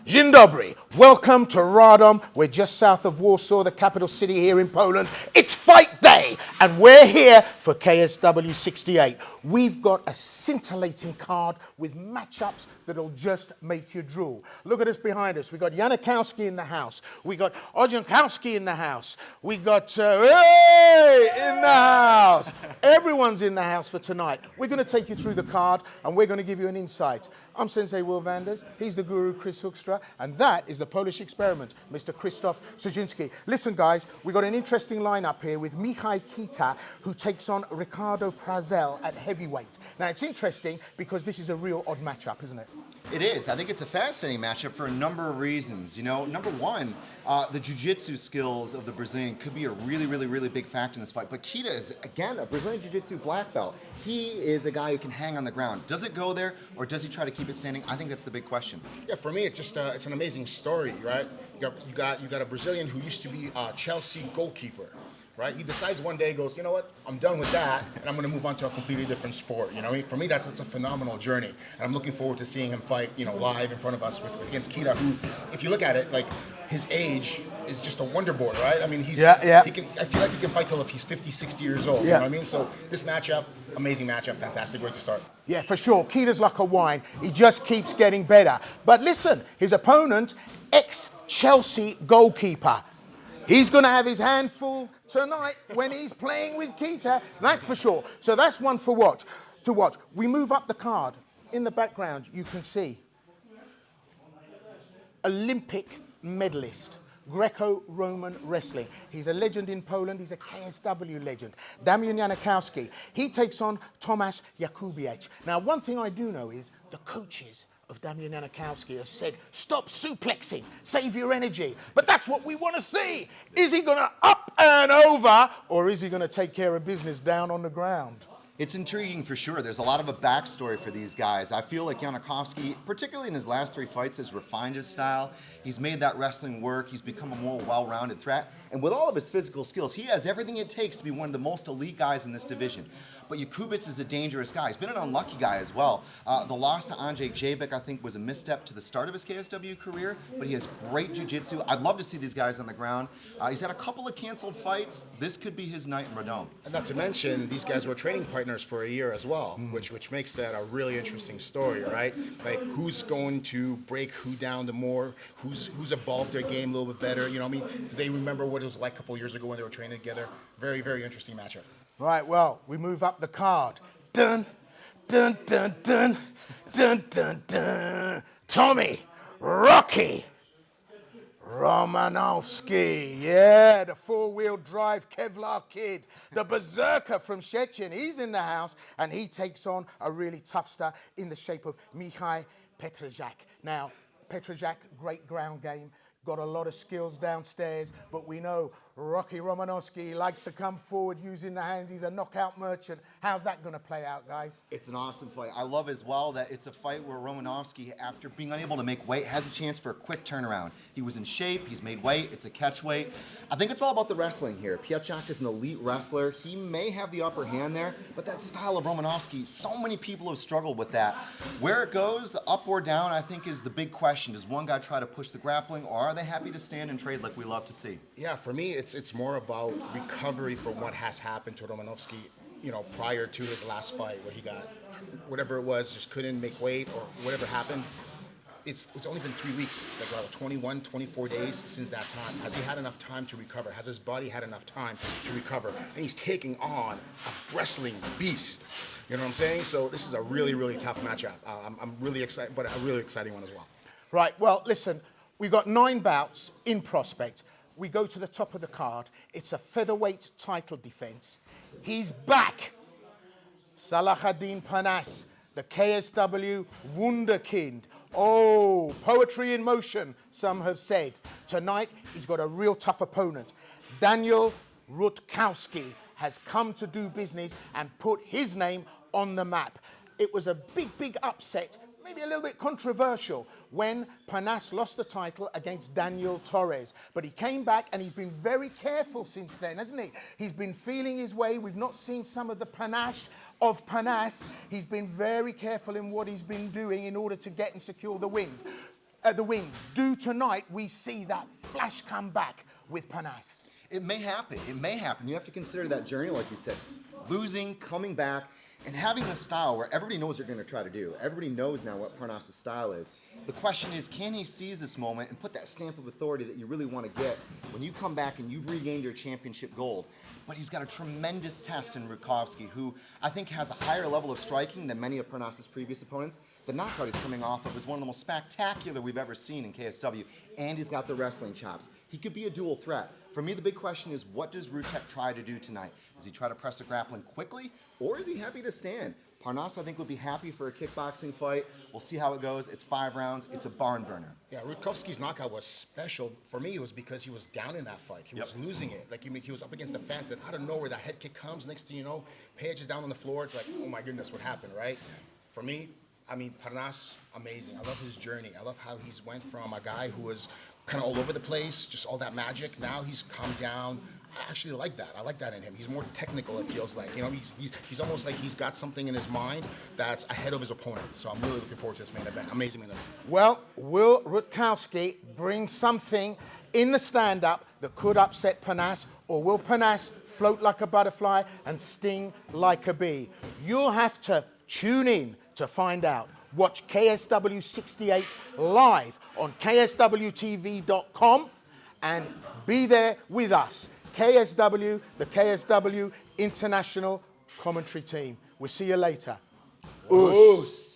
Dzień dobry. Welcome to Radom. We're just south of Warsaw, the capital city here in Poland. It's fight day, and we're here for KSW 68. We've got a scintillating card with matchups that'll just make you drool. Look at us behind us. We've got Nanakowski in the house. We got Rutkowski in the house. We got hey in the house. Everyone's in the house for tonight. We're going to take you through the card, and we're going to give you an insight. I'm Sensei Will Vanders, he's the guru Chris Hoekstra, and that is the Polish experiment, Mr. Krzysztof Sodziński. Listen guys, we've got an interesting lineup here with Keita, who takes on Ricardo Prasel at heavyweight. Now it's interesting because this is a real odd matchup, isn't it? It is. I think it's a fascinating matchup for a number of reasons. You know, number one, the jiu-jitsu skills of the Brazilian could be a really big factor in this fight. But Keita is, again, a Brazilian jiu-jitsu black belt. He is a guy who can hang on the ground. Does it go there, or does he try to keep it standing? I think that's the big question. Yeah, for me, it's just it's an amazing story, right? You got a Brazilian who used to be a Chelsea goalkeeper. Right? He decides one day, goes, you know what, I'm done with that, and I'm going to move on to a completely different sport. You know, for me, that's a phenomenal journey, and I'm looking forward to seeing him fight, you know, live in front of us against Keita, who, if you look at it, like his age is just a wonder boy, right? I mean, I feel like he can fight till if he's 50, 60 years old. You know what I mean? So this matchup, amazing matchup, fantastic, way to start. Yeah, for sure. Keita's like a wine. He just keeps getting better. But listen, his opponent, ex-Chelsea goalkeeper. He's going to have his hand full tonight when he's playing with Keita, that's for sure. So that's one to watch. We move up the card. In the background, you can see Olympic medalist, Greco-Roman wrestling. He's a legend in Poland. He's a KSW legend. Damian Nanakowski. He takes on Tomasz Yakubih. Now, one thing I do know is the coaches of Damian Nanakowski have said, stop suplexing, save your energy. But that's what we want to see. Is he going to up and over, or is he going to take care of business down on the ground? It's intriguing for sure. There's a lot of a backstory for these guys. I feel like Nanakowski, particularly in his last 3 fights, has refined his style. He's made that wrestling work. He's become a more well-rounded threat. And with all of his physical skills, he has everything it takes to be one of the most elite guys in this division. But Yakubih is a dangerous guy. He's been an unlucky guy as well. The loss to Andrzej Jabek, I think, was a misstep to the start of his KSW career, but he has great jiu-jitsu. I'd love to see these guys on the ground. He's had a couple of canceled fights. This could be his night in Radom. And not to mention, these guys were training partners for a year as well, which makes that a really interesting story, right? Like, who's going to break who down the more? Who's evolved their game a little bit better? You know what I mean? Do they remember what it was like a couple of years ago when they were training together? Very interesting matchup. Right, well, we move up the card. Dun, dun, dun, dun, dun, dun, dun. Tommy, Rocky, Romanovsky, yeah, the 4-wheel drive Kevlar kid, the berserker from Szczecin. He's in the house, and he takes on a really tough star in the shape of Pietchak. Now, Pietchak, great ground game, got a lot of skills downstairs, but we know Rocky Romanovsky likes to come forward using the hands. He's a knockout merchant. How's that going to play out, guys? It's an awesome fight. I love as well that it's a fight where Romanovsky, after being unable to make weight, has a chance for a quick turnaround. He was in shape. He's made weight. It's a catch weight. I think it's all about the wrestling here. Pietchak is an elite wrestler. He may have the upper hand there, but that style of Romanovsky, so many people have struggled with that. Where it goes, up or down, I think is the big question. Does one guy try to push the grappling, or are they happy to stand and trade like we love to see? Yeah, for me, it's more about recovery from what has happened to Romanovsky, you know, prior to his last fight, where he got whatever it was, just couldn't make weight or whatever happened. It's only been 3 weeks, like about 21, 24 days since that time. Has he had enough time to recover? Has his body had enough time to recover? And he's taking on a wrestling beast. You know what I'm saying? So this is a really tough matchup. I'm really excited, but a really exciting one as well. Right, well, listen, we've got 9 bouts in prospect. We go to the top of the card. It's a featherweight title defense. He's back. Salahuddin Panas, the KSW Wunderkind. Oh, poetry in motion, some have said. Tonight, he's got a real tough opponent. Daniel Rutkowski has come to do business and put his name on the map. It was a big upset, maybe a little bit controversial, when Panas lost the title against Daniel Torres. But he came back, and he's been very careful since then, hasn't he? He's been feeling his way. We've not seen some of the panache of Panas. He's been very careful in what he's been doing in order to get and secure the wins. the wings. Do tonight we see that flash come back with Panas? It may happen. It may happen. You have to consider that journey, like you said, losing, coming back, and having a style where everybody knows what they're going to try to do. Everybody knows now what Parnas' style is. The question is, can he seize this moment and put that stamp of authority that you really want to get when you come back and you've regained your championship gold? But he's got a tremendous test in Rutkowski, who I think has a higher level of striking than many of Parnas' previous opponents. The knockout he's coming off of is one of the most spectacular we've ever seen in KSW, and he's got the wrestling chops. He could be a dual threat. For me, the big question is, what does Rutek try to do tonight? Does he try to press the grappling quickly, or is he happy to stand? Parnas, I think, would be happy for a kickboxing fight. We'll see how it goes. It's 5 rounds. It's a barn burner. Yeah, Rutkowski's knockout was special. For me, it was because he was down in that fight. He was losing it. Like, he was up against the fence, and out of nowhere, that head kick comes. Next thing you know, Page is down on the floor. It's like, oh my goodness, what happened, right? For me, I mean, Panas, amazing. I love his journey. I love how he's went from a guy who was kind of all over the place, just all that magic. Now he's calmed down. I actually like that. I like that in him. He's more technical, it feels like. You know, he's almost like he's got something in his mind that's ahead of his opponent. So I'm really looking forward to this main event. Amazing main event. Well, will Rutkowski bring something in the stand-up that could upset Panas, or will Panas float like a butterfly and sting like a bee? You'll have to tune in to find out. Watch KSW 68 live on kswtv.com and be there with us. KSW, the KSW International Commentary Team. We'll see you later. Oos.